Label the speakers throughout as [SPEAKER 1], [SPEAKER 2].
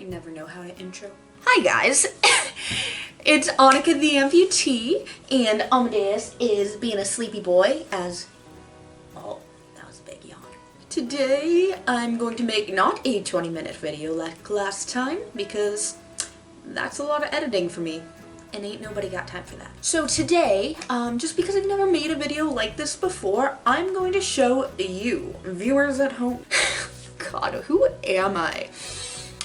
[SPEAKER 1] never know how to intro. Hi guys, it's Annika the Amputee, and Amadeus is being a sleepy boy as, oh, that was a big yawn. Today I'm going to make not a 20-minute video like last time because that's a lot of editing for me and ain't nobody got time for that. So today, just because I've never made a video like this before, I'm going to show you, viewers at home, God, who am I?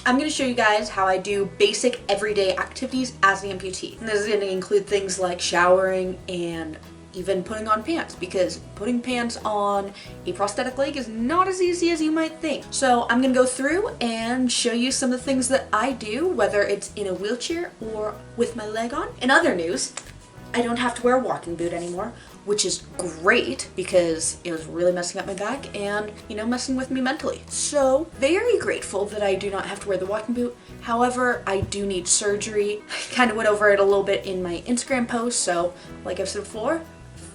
[SPEAKER 1] I'm going to show you guys how I do basic everyday activities as an amputee. And this is going to include things like showering and even putting on pants, because putting pants on a prosthetic leg is not as easy as you might think. So I'm going to go through and show you some of the things that I do, whether it's in a wheelchair or with my leg on. In other news, I don't have to wear a walking boot anymore, which is great because it was really messing up my back and, you know, messing with me mentally. So very grateful that I do not have to wear the walking boot. However, I do need surgery. I kind of went over it a little bit in my Instagram post. So like I've said before,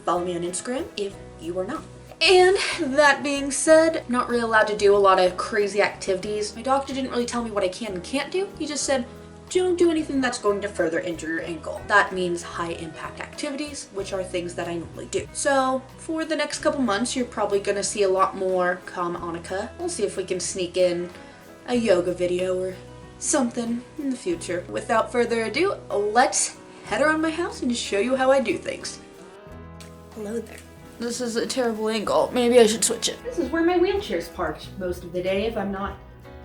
[SPEAKER 1] follow me on Instagram if you are not. And that being said, I'm not really allowed to do a lot of crazy activities. My doctor didn't really tell me what I can and can't do. He just said, don't do anything that's going to further injure your ankle. That means high impact activities, which are things that I normally do. So for the next couple months, you're probably gonna see a lot more Calm Annika. We'll see if we can sneak in a yoga video or something in the future. Without further ado, let's head around my house and just show you how I do things. Hello there. This is a terrible angle. Maybe I should switch it. This is where my wheelchair's parked most of the day if I'm not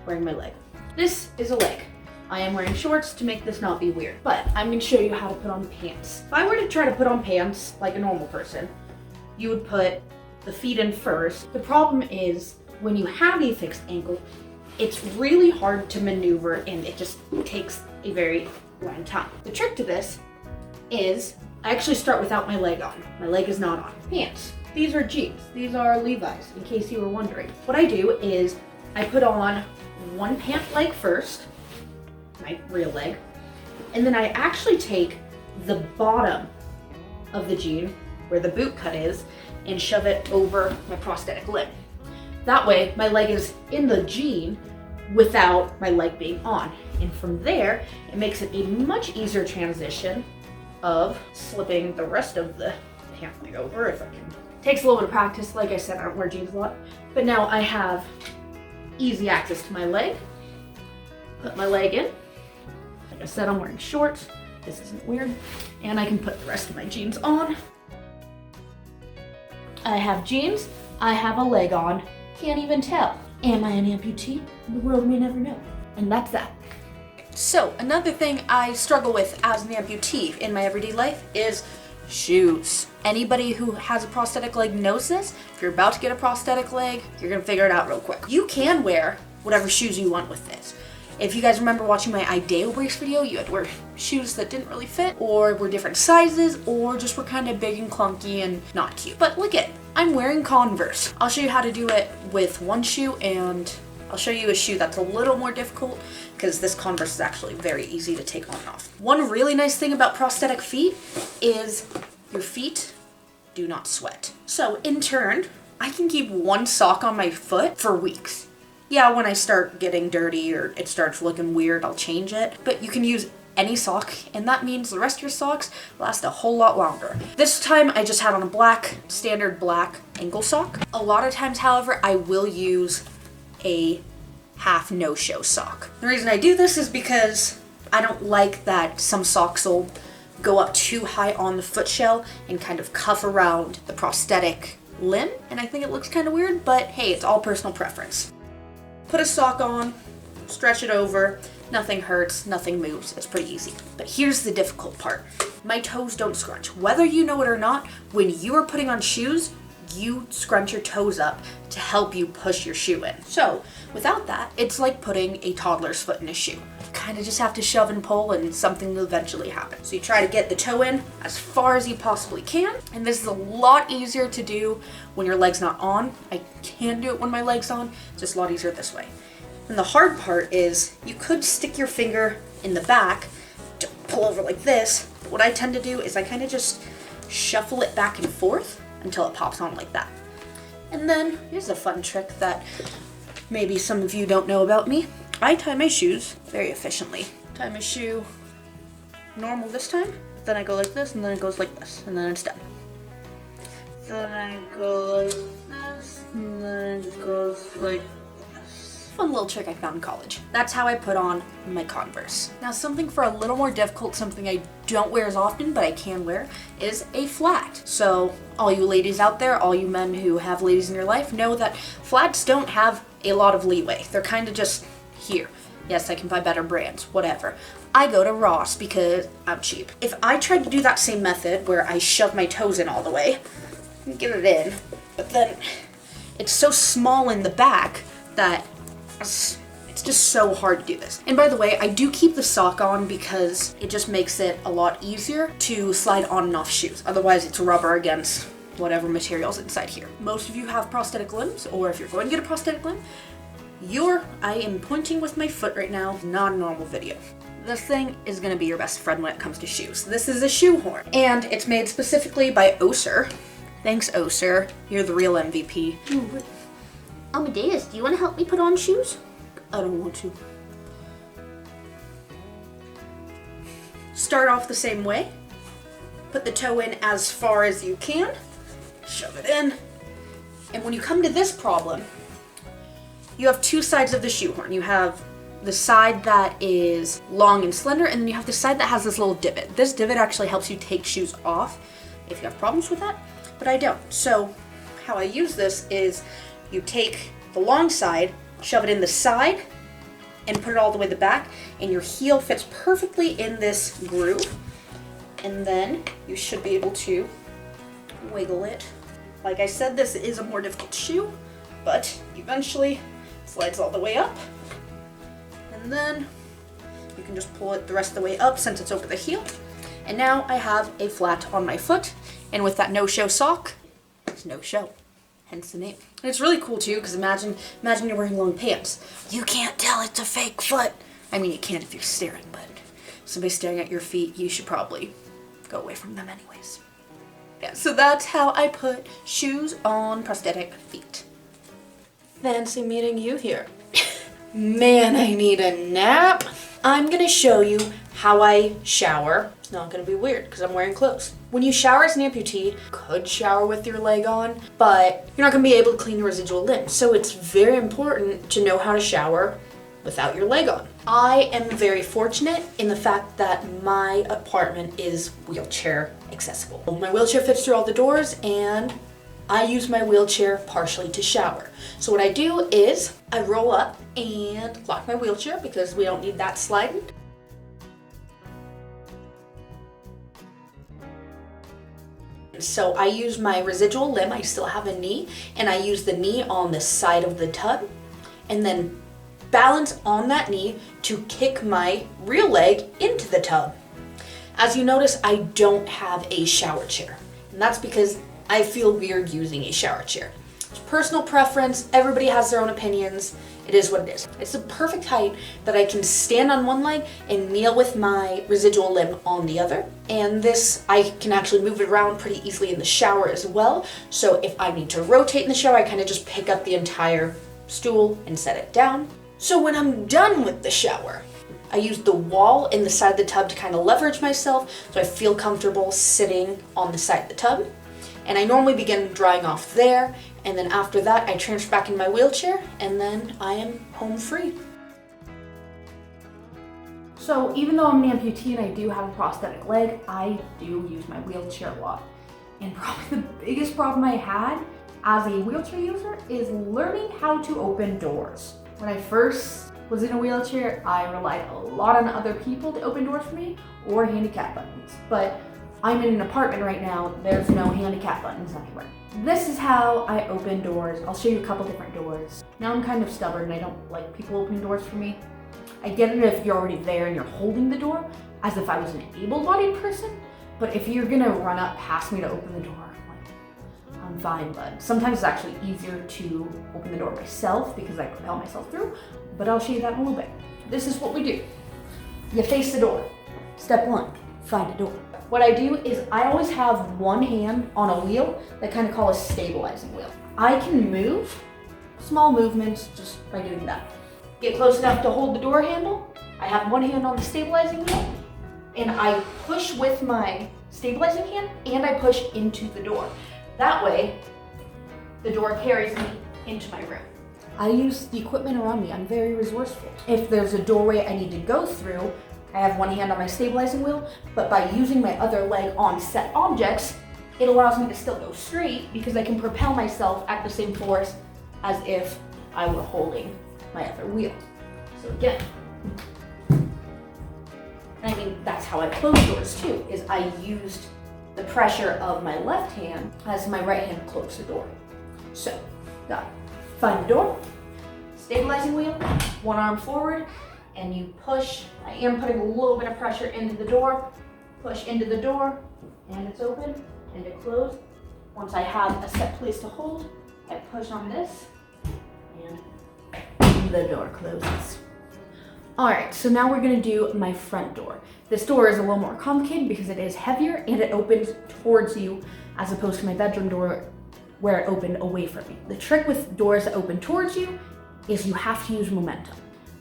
[SPEAKER 1] wearing my leg. This is a leg. I am wearing shorts to make this not be weird, but I'm going to show you how to put on pants. If I were to try to put on pants like a normal person, you would put the feet in first. The problem is when you have a fixed ankle, it's really hard to maneuver and it just takes a very long time. The trick to this is I actually start without my leg on. My leg is not on. Pants. These are jeans. These are Levi's, in case you were wondering. What I do is I put on one pant leg first, my real leg, and then I actually take the bottom of the jean where the boot cut is and shove it over my prosthetic limb. That way my leg is in the jean without my leg being on, and from there it makes it a much easier transition of slipping the rest of the pant leg over if I can. Takes a little bit of practice. Like I said, I don't wear jeans a lot, but now I have easy access to my leg. Put my leg in. Like I said, I'm wearing shorts. This isn't weird. And I can put the rest of my jeans on. I have jeans. I have a leg on. Can't even tell. Am I an amputee? The world may never know. And that's that. So another thing I struggle with as an amputee in my everyday life is shoes. Anybody who has a prosthetic leg knows this. If you're about to get a prosthetic leg, you're gonna figure it out real quick. You can wear whatever shoes you want with this. If you guys remember watching my Ideo brace video, you had to wear shoes that didn't really fit, or were different sizes, or just were kind of big and clunky and not cute. But look at it, I'm wearing Converse. I'll show you how to do it with one shoe, and I'll show you a shoe that's a little more difficult because this Converse is actually very easy to take on and off. One really nice thing about prosthetic feet is your feet do not sweat. So in turn, I can keep one sock on my foot for weeks. Yeah, when I start getting dirty or it starts looking weird, I'll change it. But you can use any sock, and that means the rest of your socks last a whole lot longer. This time I just had on a standard black ankle sock. A lot of times, however, I will use a half no-show sock. The reason I do this is because I don't like that some socks will go up too high on the foot shell and kind of cuff around the prosthetic limb, and I think it looks kind of weird, but hey, it's all personal preference. Put a sock on, stretch it over, nothing hurts, nothing moves, it's pretty easy. But here's the difficult part. My toes don't scrunch. Whether you know it or not, when you are putting on shoes, you scrunch your toes up to help you push your shoe in. So without that, it's like putting a toddler's foot in a shoe. You kind of just have to shove and pull and something will eventually happen. So you try to get the toe in as far as you possibly can. And this is a lot easier to do when your leg's not on. I can do it when my leg's on. It's just a lot easier this way. And the hard part is you could stick your finger in the back to pull over like this. But what I tend to do is I kind of just shuffle it back and forth until it pops on like that. And then here's a fun trick that maybe some of you don't know about me. I tie my shoes very efficiently. Tie my shoe normal this time, then I go like this, and then it goes like this, and then it's done. Then I go like this, and then it goes like this. Fun little trick I found in college. That's how I put on my Converse. Now something for a little more difficult, something I don't wear as often, but I can wear, is a flat. So all you ladies out there, all you men who have ladies in your life, know that flats don't have a lot of leeway. They're kind of just here. Yes, I can buy better brands, whatever. I go to Ross because I'm cheap. If I tried to do that same method where I shove my toes in all the way, get it in, but then it's so small in the back that it's just so hard to do this. And by the way, I do keep the sock on because it just makes it a lot easier to slide on and off shoes. Otherwise it's rubber against whatever material's inside here. Most of you have prosthetic limbs, or if you're going to get a prosthetic limb, I am pointing with my foot right now, not a normal video. This thing is gonna be your best friend when it comes to shoes. This is a shoe horn, and it's made specifically by Oser. Thanks, Oser. You're the real MVP. Ooh. Amadeus, do you want to help me put on shoes? I don't want to. Start off the same way. Put the toe in as far as you can. Shove it in. And when you come to this problem, you have two sides of the shoe horn. You have the side that is long and slender, and then you have the side that has this little divot. This divot actually helps you take shoes off if you have problems with that, but I don't. So how I use this is you take the long side, shove it in the side, and put it all the way to the back, and your heel fits perfectly in this groove. And then you should be able to wiggle it. Like I said, this is a more difficult shoe, but eventually it slides all the way up. And then you can just pull it the rest of the way up since it's over the heel. And now I have a flat on my foot, and with that no-show sock, it's no show. Hence the name. And it's really cool too, because imagine you're wearing long pants. You can't tell it's a fake foot. I mean, you can if you're staring, but if somebody's staring at your feet, you should probably go away from them anyways. Yeah, so that's how I put shoes on prosthetic feet. Fancy meeting you here. Man, I need a nap. I'm gonna show you how I shower. It's not gonna be weird because I'm wearing clothes. When you shower as an amputee, you could shower with your leg on, but you're not gonna be able to clean your residual limbs. So it's very important to know how to shower without your leg on. I am very fortunate in the fact that my apartment is wheelchair accessible. My wheelchair fits through all the doors, and I use my wheelchair partially to shower. So what I do is I roll up and lock my wheelchair because we don't need that sliding. So I use my residual limb, I still have a knee, and I use the knee on the side of the tub, and then balance on that knee to kick my real leg into the tub. As you notice, I don't have a shower chair, and that's because I feel weird using a shower chair. It's personal preference, everybody has their own opinions, it is what it is. It's the perfect height that I can stand on one leg and kneel with my residual limb on the other. And this, I can actually move it around pretty easily in the shower as well. So if I need to rotate in the shower, I kind of just pick up the entire stool and set it down. So when I'm done with the shower, I use the wall in the side of the tub to kind of leverage myself so I feel comfortable sitting on the side of the tub. And I normally begin drying off there, and then after that I transfer back in my wheelchair, and then I am home free. So even though I'm an amputee and I do have a prosthetic leg, I do use my wheelchair a lot. And probably the biggest problem I had as a wheelchair user is learning how to open doors. When I first was in a wheelchair, I relied a lot on other people to open doors for me, or handicap buttons. But I'm in an apartment right now, there's no handicap buttons anywhere. This is how I open doors. I'll show you a couple different doors. Now I'm kind of stubborn and I don't like people opening doors for me. I get it if you're already there and you're holding the door, as if I was an able-bodied person, but if you're gonna run up past me to open the door, I'm fine, but sometimes it's actually easier to open the door myself because I propel myself through, but I'll show you that in a little bit. This is what we do. You face the door. Step one, find a door. What I do is I always have one hand on a wheel that I kind of call a stabilizing wheel. I can move small movements just by doing that. get close enough to hold the door handle. I have one hand on the stabilizing wheel, and I push with my stabilizing hand, and I push into the door. That way, the door carries me into my room. I use the equipment around me. I'm very resourceful. If there's a doorway I need to go through, I have one hand on my stabilizing wheel, but by using my other leg on set objects, it allows me to still go straight because I can propel myself at the same force as if I were holding my other wheel. So again, and I mean, that's how I close doors too, is I used the pressure of my left hand as my right hand closed the door. So, got it. Find the door, stabilizing wheel, one arm forward, and you push. I am putting a little bit of pressure into the door, push into the door, and it's open, and it closed. Once I have a set place to hold, I push on this, and the door closes. All right, so now we're gonna do my front door. This door is a little more complicated because it is heavier and it opens towards you as opposed to my bedroom door where it opened away from me. The trick with doors that open towards you is you have to use momentum.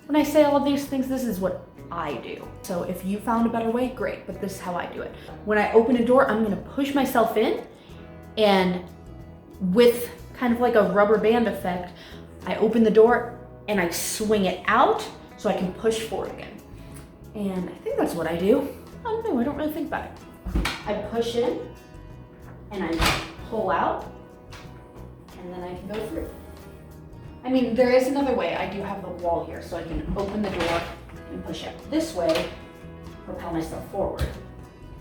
[SPEAKER 1] When I say all of these things, this is what I do. So if you found a better way, great, but this is how I do it. When I open a door, I'm gonna push myself in, and with kind of like a rubber band effect, I open the door and I swing it out so I can push forward again. And I think that's what I do. I don't know, I don't really think about it. I push in and I pull out, and then I can go through. I mean, there is another way. I do have the wall here, so I can open the door and push it this way, propel myself forward.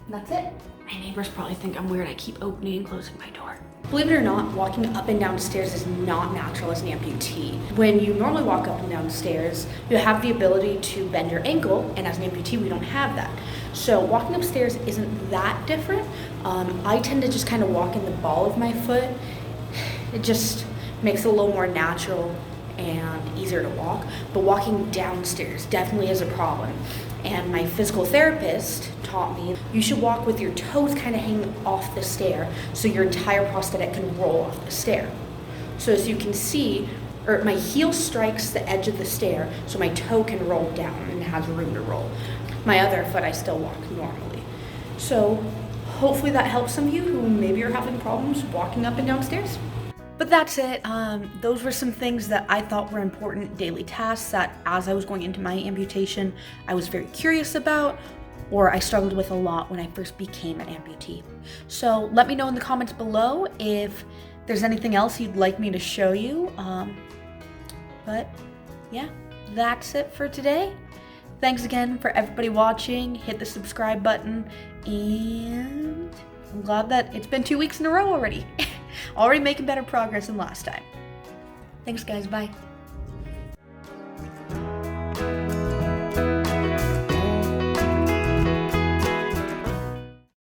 [SPEAKER 1] And that's it. My neighbors probably think I'm weird. I keep opening and closing my door. Believe it or not, walking up and down stairs is not natural as an amputee. When you normally walk up and down stairs, you have the ability to bend your ankle, and as an amputee, we don't have that. So walking upstairs isn't that different. I tend to just kind of walk in the ball of my foot. It just makes it a little more natural and easier to walk, but walking downstairs definitely is a problem. And my physical therapist taught me you should walk with your toes kind of hanging off the stair so your entire prosthetic can roll off the stair. So as you can see, my heel strikes the edge of the stair so my toe can roll down and has room to roll. My other foot I still walk normally. So hopefully that helps some of you who maybe are having problems walking up and down stairs. But that's it. Those were some things that I thought were important daily tasks that as I was going into my amputation, I was very curious about, or I struggled with a lot when I first became an amputee. So let me know in the comments below if there's anything else you'd like me to show you. But yeah, that's it for today. Thanks again for everybody watching. Hit the subscribe button, and I'm glad that it's been 2 weeks in a row already. Already making better progress than last time. Thanks guys, bye.